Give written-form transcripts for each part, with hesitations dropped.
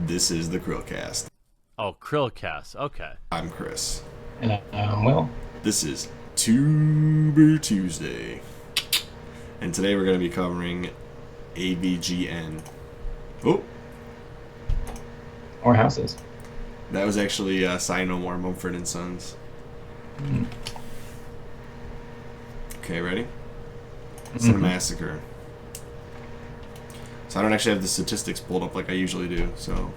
This is the CHRILLCAST. Oh, CHRILLCAST. Okay. I'm Chris. And Will. This is Tuber Tuesday. And today we're going to be covering AVGN. Oh, Or houses. that was actually Sign No More, Mumford & Sons. Mm. Okay, ready? Cinemassacre. So I don't actually have the statistics pulled up like I usually do. So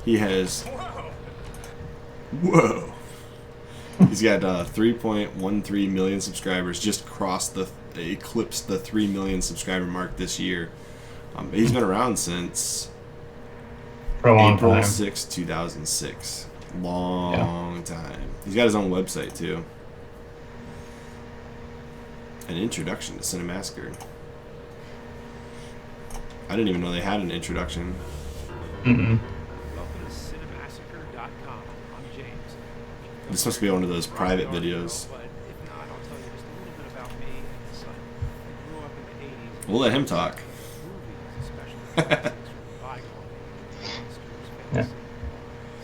he has... Whoa! He's got 3.13 million subscribers. Just eclipsed the 3 million subscriber mark this year. He's been around since For a long April time. 6, 2006. Long time. He's got his own website too. An introduction to Cinemassacre. I didn't even know they had an introduction. Mm-hmm. Welcome to Cinemassacre.com. I'm James. This must be one of those private videos. But if not, I'll tell you just a little bit about me and son. I grew up in the 80s. We'll let him talk. Movies, especially classics from bygone days. Yeah.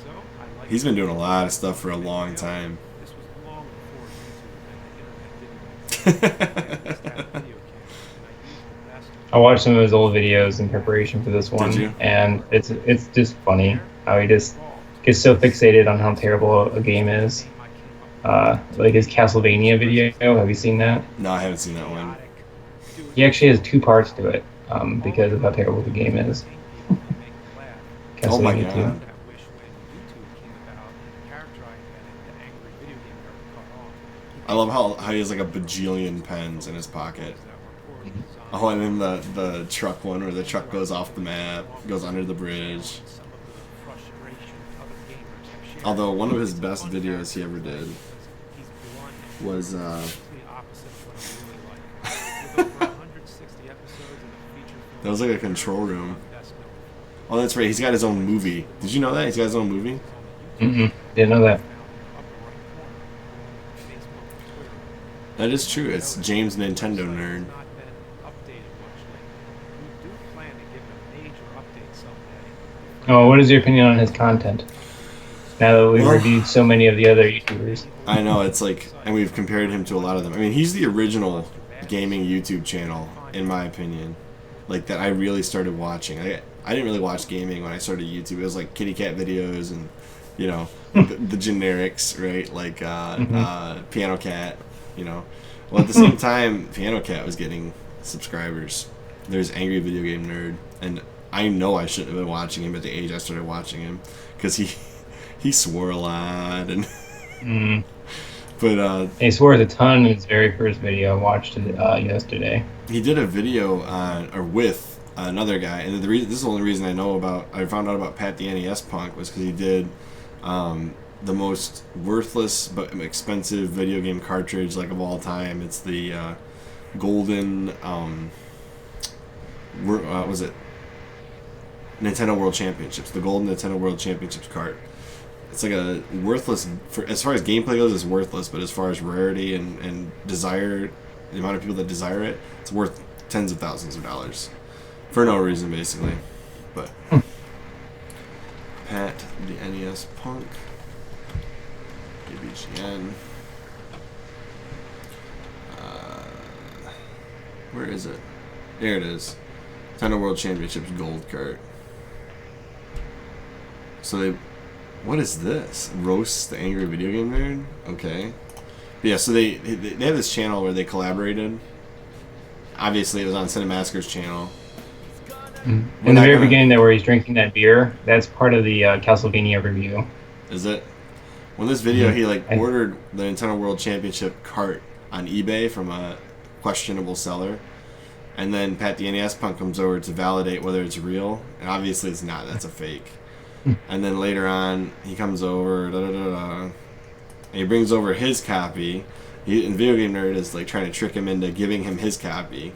So, I like He's been doing a lot of stuff for a long time. This was long before YouTube and the internet didn't exist. I used to have a video camera, and I used the best I watched some of his old videos in preparation for this one, you? and it's just funny how he just gets so fixated on how terrible a game is. Like his Castlevania video, have you seen that? No, I haven't seen that one. He actually has two parts to it because of how terrible the game is. Oh my Castlevania 2. God. I love how he has like a bajillion pens in his pocket. Oh, and then the truck one where the truck goes off the map, goes under the bridge. Although one of his best videos he ever did was that was like a control room. Oh, that's right. He's got his own movie. Did you know that? He's got his own movie? Mm-mm. Didn't know that. That is true. It's James Nintendo Nerd. Oh, what is your opinion on his content? Now that we've Well- reviewed so many of the other YouTubers. I know, it's like, and we've compared him to a lot of them. I mean, he's the original gaming YouTube channel, in my opinion. Like, that I really started watching. I didn't really watch gaming when I started YouTube. It was like kitty cat videos and, you know, the generics, right? Like, Piano Cat, you know. Well, at the same time, Piano Cat was getting subscribers. There's Angry Video Game Nerd, and I know I shouldn't have been watching him at the age I started watching him, because he swore a lot, and... Mm. But He swore a ton in his very first video. I watched it yesterday. he did a video on or with another guy, and this is the only reason I found out about Pat the NES Punk was because he did the most worthless but expensive video game cartridge like of all time. It's the golden was it Nintendo World Championships, the golden Nintendo World Championships cart. It's like a worthless, as far as gameplay goes, it's worthless, but as far as rarity and desire, the amount of people that desire it, it's worth tens of thousands of dollars. For no reason, basically. But, Pat, the NES Punk, AVGN. Where is it? There it is. Nintendo World Championships Gold Cart. So what is this? Roast the Angry Video Game Nerd? Okay. But yeah, so they have this channel where they collaborated. Obviously, it was on Cinemassacre's channel. In the very beginning there where he's drinking that beer, that's part of the Castlevania review. Is it? When this video, he like ordered the Nintendo World Championship cart on eBay from a questionable seller. And then Pat the NES Punk comes over to validate whether it's real. And obviously it's not. That's a fake. And then later on, he comes over, and he brings over his copy. And Video Game Nerd is like trying to trick him into giving him his copy.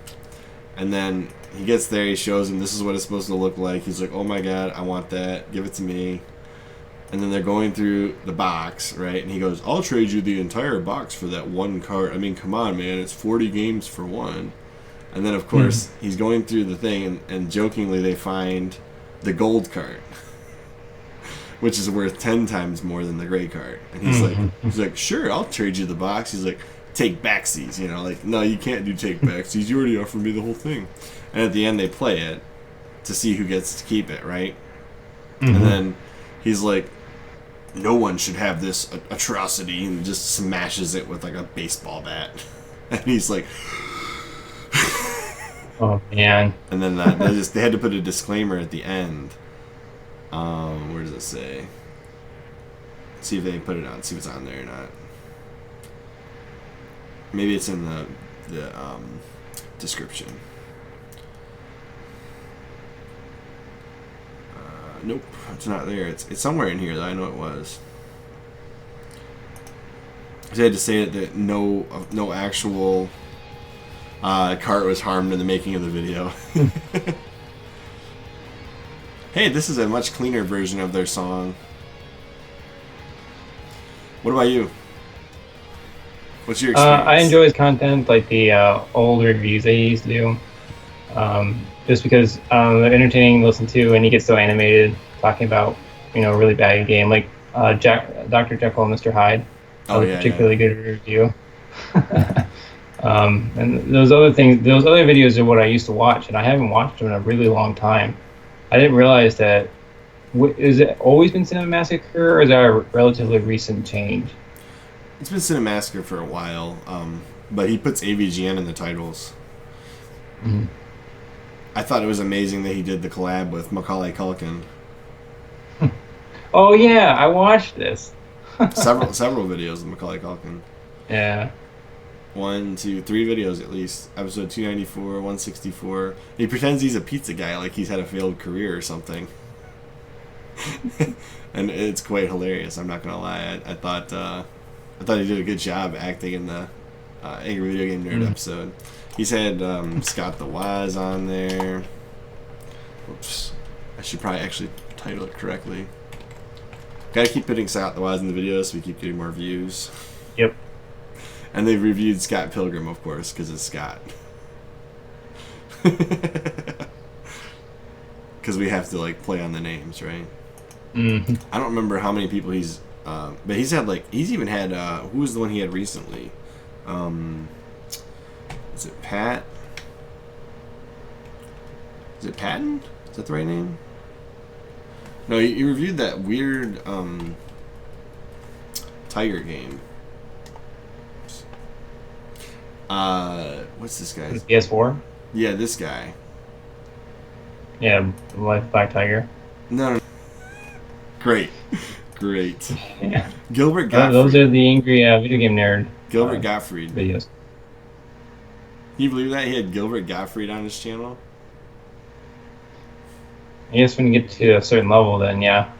And then he gets there, he shows him this is what it's supposed to look like. He's like, oh my god, I want that. Give it to me. And then they're going through the box, right? And he goes, I'll trade you the entire box for that one cart. I mean, come on, man. It's 40 games for one. And then, of course, he's going through the thing, and jokingly they find the gold cart. which is worth 10 times more than the gray cart. And he's like, sure, I'll trade you the box. He's like, take backsies, you know, like, no, you can't do take backsies. You already offered me the whole thing. And at the end, they play it to see who gets to keep it, right? And then he's like, no one should have this atrocity, and just smashes it with like a baseball bat. And he's like, oh man. and then they had to put a disclaimer at the end. Where does it say? Let's see if they put it on. See if it's on there or not. Maybe it's in the description. Nope, it's not there. It's somewhere in here that I know it was. They had to say that no actual cart was harmed in the making of the video. Hey, this is a much cleaner version of their song. What about you? What's your experience? I enjoy his content, like the old reviews that he used to do. Just because they're entertaining to listen to, and he gets so animated talking about, you know, a really bad game, like Dr. Jekyll and Mr. Hyde. Oh yeah, particularly good review. And those other videos are what I used to watch, and I haven't watched them in a really long time. I didn't realize that. Is it always been Cinemassacre, or is that a relatively recent change? It's been Cinemassacre for a while, but he puts AVGN in the titles. I thought it was amazing that he did the collab with Macaulay Culkin. Oh yeah, I watched this. several videos of Macaulay Culkin. Yeah. 1, 2, 3 videos at least. Episode 294, 164. He pretends he's a pizza guy, like he's had a failed career or something. And it's quite hilarious. I'm not gonna lie. I thought he did a good job acting in the Angry Video Game Nerd episode. He's had Scott the Waz on there. Oops. I should probably actually title it correctly. Gotta keep putting Scott the Waz in the videos so we keep getting more views. Yep. And they've reviewed Scott Pilgrim, of course, because it's Scott. Because we have to like play on the names, right? I don't remember how many people he's, but he's even had. Who was the one he had recently? Is it Pat? Is it Patton? Is that the right name? No, he reviewed that weird Tiger game. What's this guy's? PS4. Yeah, this guy. Yeah, Black Tiger. No. Great. Yeah. Gilbert Gottfried. Those are the Angry Video Game Nerd. Gilbert Gottfried. videos. Can you believe that he had Gilbert Gottfried on his channel? I guess when you get to a certain level, then yeah,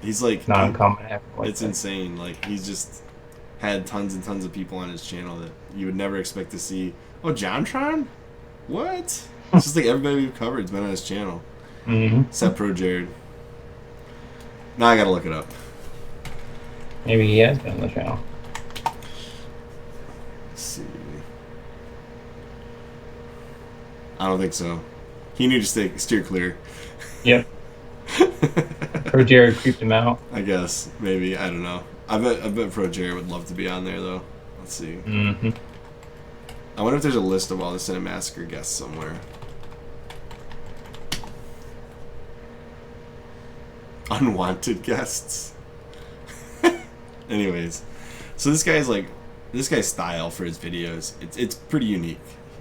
He's like not uncommon. It's insane. Like he's just had tons and tons of people on his channel that you would never expect to see. Oh, JonTron? What? It's just like everybody we've covered's been on his channel. Except Pro Jared. Now I gotta look it up. Maybe he has been on the channel. Let's see. I don't think so. He knew to steer clear. Yep. Pro Jared creeped him out. I guess. Maybe. I don't know. I bet Pro Jared would love to be on there though. Let's see. I wonder if there's a list of all the Cinemassacre guests somewhere. Unwanted guests. Anyways, so this guy's style for his videos, it's pretty unique.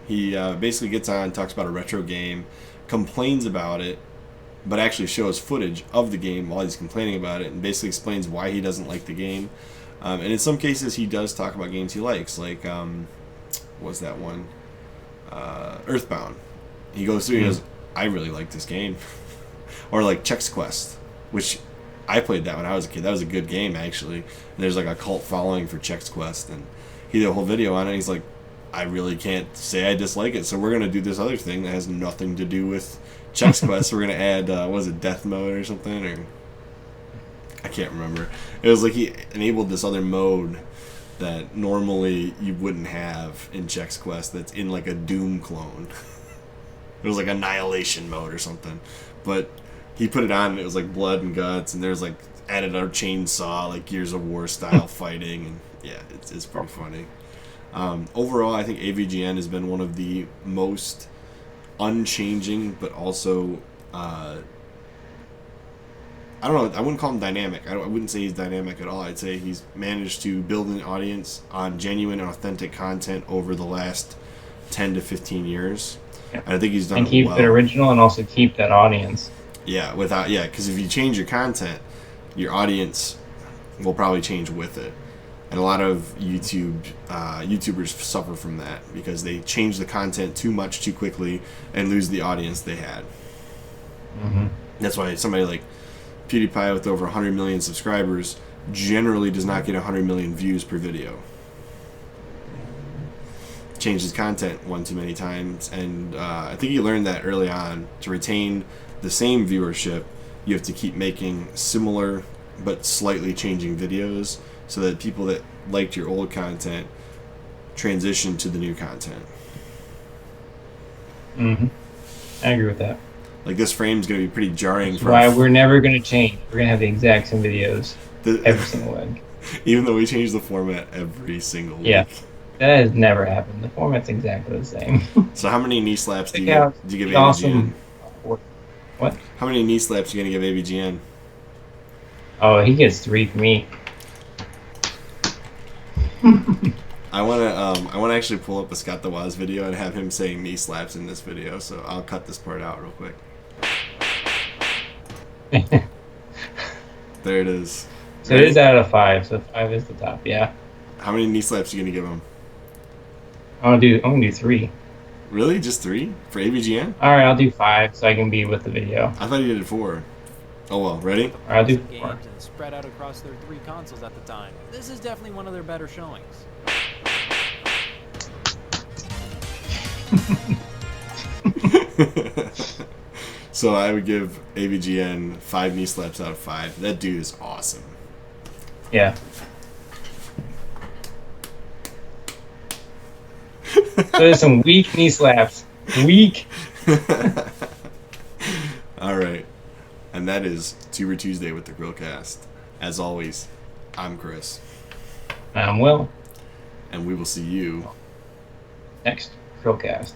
He basically gets on, talks about a retro game, complains about it, but actually shows footage of the game while he's complaining about it, and basically explains why he doesn't like the game. And in some cases, he does talk about games he likes, like what's that one? Earthbound. He goes through and he goes, I really like this game. Or like Chex Quest, which I played that when I was a kid. That was a good game, actually. And there's like a cult following for Chex Quest, and he did a whole video on it. And he's like, I really can't say I dislike it, so we're gonna do this other thing that has nothing to do with Chex Quest. We're gonna add, was it death mode or something, or I can't remember. It was like he enabled this other mode that normally you wouldn't have in Chex Quest. That's in like a Doom clone. It was like Annihilation mode or something, but he put it on and it was like blood and guts, and there's like added a chainsaw, like Gears of War style fighting, and yeah, it's pretty funny. Overall, I think AVGN has been one of the most unchanging, but also I don't know, I wouldn't call him dynamic. I wouldn't say he's dynamic at all. I'd say he's managed to build an audience on genuine and authentic content over the last 10 to 15 years. Yeah. And I think he's done and it keep well. it original and also keep that audience. Yeah, because if you change your content, your audience will probably change with it. And a lot of YouTubers suffer from that because they change the content too much too quickly and lose the audience they had. Mm-hmm. That's why somebody like PewDiePie with over 100 million subscribers generally does not get 100 million views per video. Changes content one too many times, and I think he learned that early on. To retain the same viewership, you have to keep making similar but slightly changing videos so that people that liked your old content transition to the new content. Mm-hmm. I agree with that. Like this frame's going to be pretty jarring. That's why we're never going to change. We're going to have the exact same videos every single week. Even though we change the format every single Yeah. week. That has never happened. The format's exactly the same. So how many knee slaps do you give AVGN? Awesome. What? How many knee slaps are you going to give AVGN? Oh, he gets 3 from me. I wanna actually pull up a Scott the Waz video and have him saying knee slaps in this video, so I'll cut this part out real quick. There it is. So it is out of 5, so 5 is the top, yeah. How many knee slaps are you gonna give him? I'm gonna do 3. Really? Just 3? For AVGN? Alright, I'll do 5 so I can be with the video. I thought you did 4. Oh well, ready? Alright, I'll do 4. Games and spread out across their 3 consoles at the time. This is definitely one of their better showings. So I would give AVGN 5 knee slaps out of 5. That dude is awesome. Yeah. So there's some weak knee slaps. Weak. All right. And that is Tuber Tuesday with the CHRILLCAST. As always, I'm Chris. I'm Will. And we will see you Next, CHRILLCAST.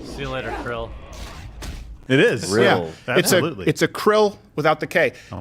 See you later, Krill. It is. Krill. Yeah. Absolutely. It's a krill without the K. Oh.